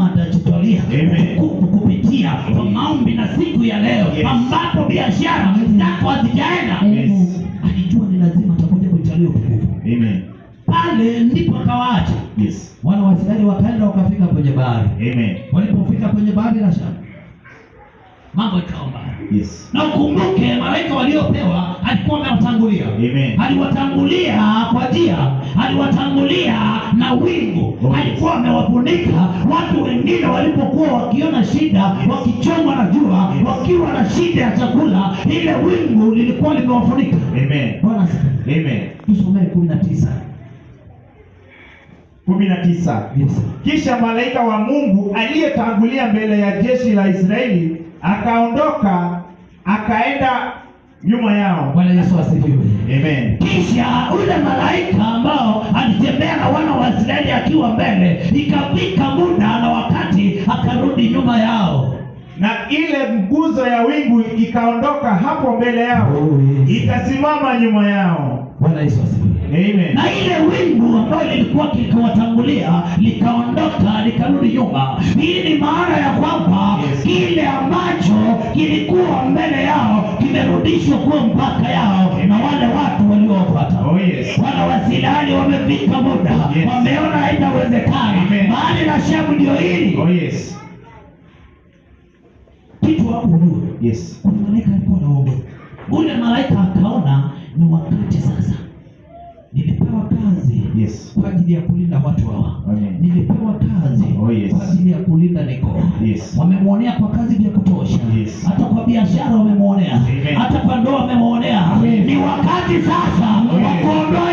atajitolea kupitia kwa maombi na siku ya leo ambapo biashara zako hazijaenda. Alijua ni lazima atakuja kuitaliwa utukufu. Amen. Pale ndipo akawaacha. Yes. Wana wa Israeli wakaenda wakafika kwenye bahari. Amen. Walipofika kwenye bahari la Shamu, mambo ikawa mbaya. Yes. Na ukumbuke malaika waliopewa alikuwa amewatangulia. Amen. Aliwatangulia kwa njia, aliwatangulia na wingu. Alikuwa amewafunika. Watu wengine walipokuwa wakiona shida, wakichomwa na jua, wakiwa na shida ya chakula, ile wingu lilikuwa limewafunika. Amen. Bwana asifiwe. Amen. Tusome 19. 19. Yes. Kisha malaika wa Mungu aliyetangulia mbele ya jeshi la Israeli akaondoka akaenda nyuma yao. Bwana Yesu asifiwe. Amen. Kisha ule malaika ambao alitembea na wana wa Israeli akiwa mbele, ikafika muda na wakati akarudi nyuma yao, na ile nguzo ya wingu ikaondoka hapo mbele yao, ikasimama nyuma yao. Bwana Yesu asifiwe. Amen. Na ile wingu ambayo lilikuwa likiwatangulia likaondoka likarudi nyuma. Hii ni maana ya kwamba kile ambacho kilikuwa mbele yao kimerudishwa kuwa mpaka yao na wale watu waliofuata. Wana wa Israeli wamefika muda, wameona haitawezekana. Mahali la Shamu ndio hili. Kitu hapo ndio. Kuna malaika alikuwa anaomba. Ule malaika akaona ni wakati sasa. Nilipewa kazi kwa ajili ya kulinda watu hawa. Nilipewa kazi kwa ajili ya kulinda Niko. Wamemuonea kwa kazi vya kutosha. Hata kwa biashara wamemuonea. Hata kwa ndoa wamemuonea. Ni wakati sasa wa kuondoa